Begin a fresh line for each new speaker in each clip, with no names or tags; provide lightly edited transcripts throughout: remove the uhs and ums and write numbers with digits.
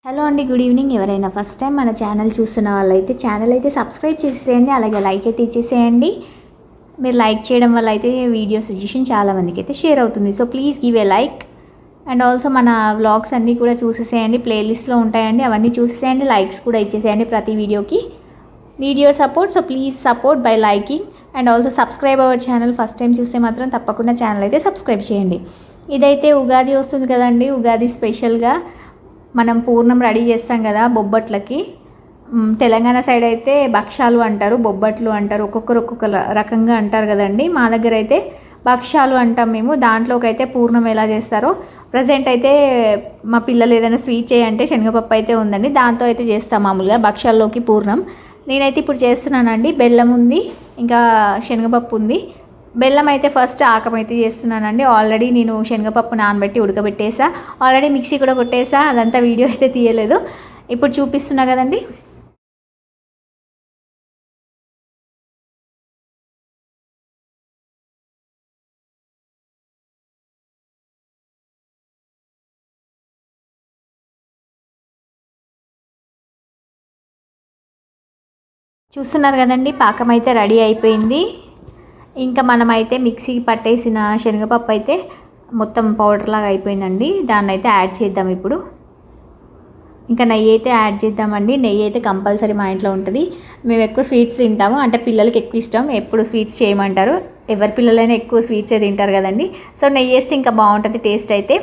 Hello అండి, good evening. ఎవరైనా first time మన ఛానల్ చూస్తున్న వాళ్ళైతే ఛానల్ అయితే సబ్స్క్రైబ్ చేసేసేయండి, అలాగే లైక్ అయితే ఇచ్చేసేయండి. మీరు లైక్ చేయడం వల్ల అయితే వీడియో సజెషన్ చాలామందికి అయితే షేర్ అవుతుంది. So please give a like. And also మన వ్లాగ్స్ అన్నీ కూడా చూసేసేయండి, ప్లేలిస్ట్లో ఉంటాయండి, అవన్నీ చూసేసేయండి. లైక్స్ కూడా ఇచ్చేసేయండి ప్రతి వీడియోకి. Need your support, so please support by liking and also subscribe our channel. First time చూస్తే మాత్రం తప్పకుండా ఛానల్ అయితే సబ్స్క్రైబ్ చేయండి. ఇదైతే ఉగాది వస్తుంది కదండి, ఉగాది స్పెషల్గా మనం పూర్ణం రెడీ చేస్తాం కదా బొబ్బట్లకి. తెలంగాణ సైడ్ అయితే భక్షాలు అంటారు, బొబ్బట్లు అంటారు, ఒక్కొక్కరు ఒక్కొక్క రకంగా అంటారు కదండి. మా దగ్గర అయితే భక్షాలు అంటాం మేము. దాంట్లోకి అయితే పూర్ణం ఎలా చేస్తారో ప్రజెంట్ అయితే మా పిల్లలు ఏదైనా స్వీట్ చేయంటే శనగపప్పు అయితే ఉందండి, దాంతో అయితే చేస్తాం మామూలుగా భక్షాల్లోకి పూర్ణం. నేనైతే ఇప్పుడు చేస్తున్నానండి. బెల్లం ఉంది, ఇంకా శనగపప్పు ఉంది. బెల్లం అయితే ఫస్ట్ ఆకం అయితే చేస్తున్నానండి. ఆల్రెడీ నేను శనగపప్పు నానబెట్టి ఉడకబెట్టేసా, ఆల్రెడీ మిక్సీ కూడా కొట్టేసా. అదంతా వీడియో అయితే తీయలేదు, ఇప్పుడు చూపిస్తున్నా కదండి. చూస్తున్నారు కదండి, పాకం అయితే రెడీ అయిపోయింది. ఇంకా మనమైతే మిక్సీ పట్టేసిన శనగపప్పు అయితే మొత్తం పౌడర్ లాగా అయిపోయిందండి. దాన్ని అయితే యాడ్ చేద్దాం ఇప్పుడు. ఇంకా నెయ్యి అయితే యాడ్ చేద్దామండి. నెయ్యి అయితే కంపల్సరీ మా ఇంట్లో ఉంటుంది. మేము ఎక్కువ స్వీట్స్ తింటాము, అంటే పిల్లలకి ఎక్కువ ఇష్టం, ఎప్పుడు స్వీట్స్ చేయమంటారు. ఎవరి పిల్లలైనా ఎక్కువ స్వీట్సే తింటారు కదండి. సో నెయ్యి వేస్తే ఇంకా బాగుంటుంది టేస్ట్ అయితే.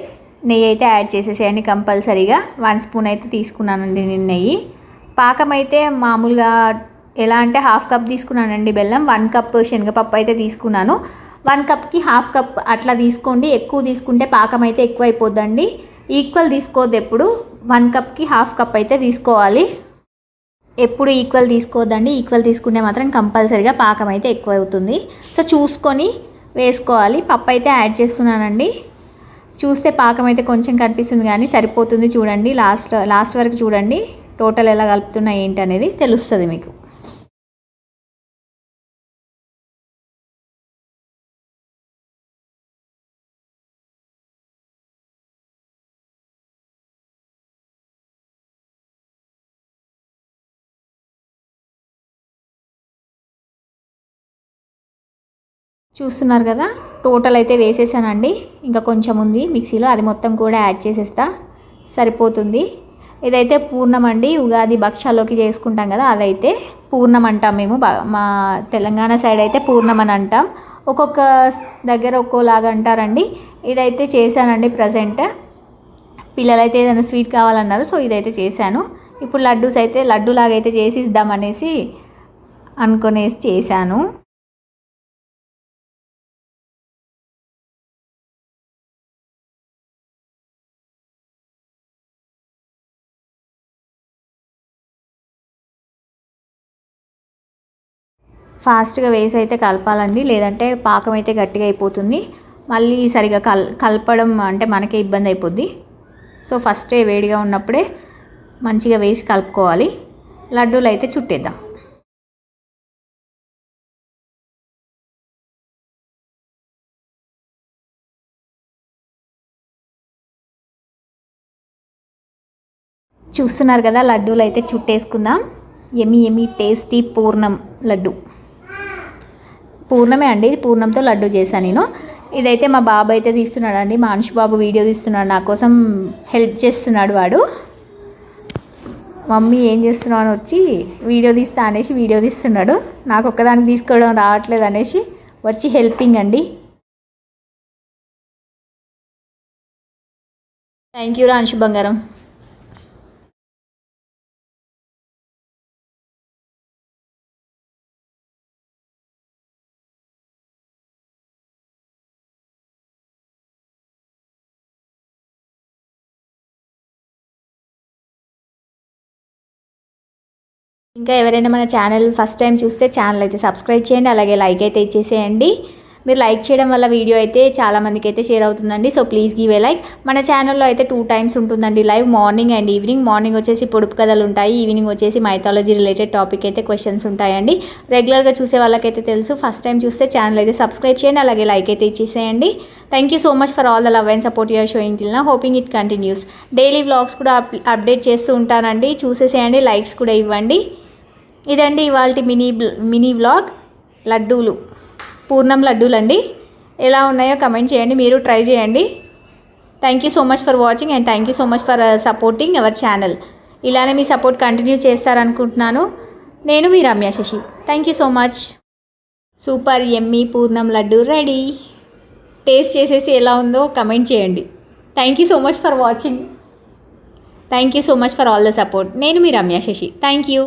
నెయ్యి అయితే యాడ్ చేసేసేయండి కంపల్సరీగా. 1 స్పూన్ అయితే తీసుకున్నానండి నేను నెయ్యి. పాకం అయితే మామూలుగా ఎలా అంటే 1/2 కప్ తీసుకున్నానండి బెల్లం, 1 కప్ శనగపప్పు అయితే తీసుకున్నాను. 1 కప్కి 1/2 కప్ అట్లా తీసుకోండి. ఎక్కువ తీసుకుంటే పాకం అయితే ఎక్కువ అయిపోద్దండి. ఈక్వల్ తీసుకోవద్దు ఎప్పుడు, 1 కప్కి 1/2 కప్ అయితే తీసుకోవాలి. ఎప్పుడు ఈక్వల్ తీసుకోవద్దండి, ఈక్వల్ తీసుకుంటే మాత్రం కంపల్సరీగా పాకం అయితే ఎక్కువ అవుతుంది. సో చూసుకొని వేసుకోవాలి. పప్పు అయితే యాడ్ చేస్తున్నానండి. చూస్తే పాకం అయితే కొంచెం కనిపిస్తుంది కానీ సరిపోతుంది. చూడండి, లాస్ట్ వరకు చూడండి, టోటల్ ఎలా కలుపుతున్నా ఏంటి అనేది తెలుస్తుంది మీకు. చూస్తున్నారు కదా, టోటల్ అయితే వేసేసానండి. ఇంకా కొంచెం ఉంది మిక్సీలో, అది మొత్తం కూడా యాడ్ చేసేస్తా, సరిపోతుంది. ఇదైతే పూర్ణం అండి, ఉగాది భక్షాల్లోకి చేసుకుంటాం కదా, అదైతే పూర్ణం అంటాం మేము. మా తెలంగాణ సైడ్ అయితే పూర్ణం అని అంటాం, ఒక్కొక్క దగ్గర ఒక్కోలాగా అంటారండి. ఇదైతే చేశానండి ప్రజెంట్. పిల్లలైతే ఏదైనా స్వీట్ కావాలన్నారు, సో ఇదైతే చేశాను. ఇప్పుడు లడ్డూస్ అయితే లడ్డూలాగా అయితే చేసి ఇద్దామనేసి అనుకునేసి చేశాను. ఫాస్ట్గా వేసి అయితే కలపాలండి, లేదంటే పాకం అయితే గట్టిగా అయిపోతుంది. మళ్ళీ సరిగా కలపడం అంటే మనకే ఇబ్బంది అయిపోద్ది. సో ఫస్టే వేడిగా ఉన్నప్పుడే మంచిగా వేసి కలుపుకోవాలి. లడ్డూలు అయితే చుట్టేద్దాం. చూస్తున్నారు కదా, లడ్డూలు అయితే చుట్టేసుకుందాం. ఎమ్మి ఎమ్మి టేస్టీ పూర్ణం లడ్డు. పూర్ణమే అండి, ఇది పూర్ణంతో లడ్డు చేశాను నేను. ఇదైతే మా బాబు అయితే తీస్తున్నాడు అండి, మా అనుష్ బాబు వీడియో తీస్తున్నాడు, నా కోసం హెల్ప్ చేస్తున్నాడు వాడు. మమ్మీ ఏం చేస్తున్నావు అని వచ్చి వీడియో తీస్తా అనేసి వీడియో తీస్తున్నాడు. నాకు ఒక్కదానికి తీసుకోవడం రావట్లేదు అనేసి వచ్చి హెల్పింగ్ అండి. థ్యాంక్ యూ రా అనుష్ బంగారం. ఇంకా ఎవరైనా మన ఛానల్ ఫస్ట్ టైం చూస్తే ఛానల్ అయితే సబ్స్క్రైబ్ చేయండి, అలాగే లైక్ అయితే ఇచ్చేసేయండి. మీరు లైక్ చేయడం వల్ల వీడియో అయితే చాలామందికి అయితే షేర్ అవుతుందండి. So please give a like. మన ఛానల్లో అయితే 2 టైమ్స్ ఉంటుందండి live, morning and evening. Morning వచ్చేసి పొడుపు కథలు ఉంటాయి, ఈవినింగ్ వచ్చేసి మైథాలజీ రిలేటెడ్ టాపిక్ అయితే క్వశ్చన్స్ ఉంటాయండి. రెగ్యులర్గా చూసే వాళ్ళకైతే తెలుసు, ఫస్ట్ టైం చూస్తే ఛానల్ అయితే సబ్స్క్రైబ్ చేయండి, అలాగే లైక్ అయితే ఇచ్చేసేయండి. Thank you so much for all the love and support you're showing till now. Hoping it continues. Daily vlogs కూడా అప్డేట్ చేస్తూ ఉంటానండి, చూసేసేయండి, లైక్స్ కూడా ఇవ్వండి. ఇదండి ఇవాళ మినీ వ్లాగ్. లడ్డూలు, పూర్ణం లడ్డూలు అండి. ఎలా ఉన్నాయో కమెంట్ చేయండి, మీరు ట్రై చేయండి. Thank you so much for watching and thank you so much for supporting our channel. ఇలానే మీ సపోర్ట్ కంటిన్యూ చేస్తారనుకుంటున్నాను. నేను మీ Ramya Sasi. Thank you so much. Super yummy poornam laddu ready. Taste చేసేసి ఎలా ఉందో కమెంట్ చేయండి. Thank you so much for watching. Thank you so much for all the support. నేను మీ రమ్య శశి. Thank you.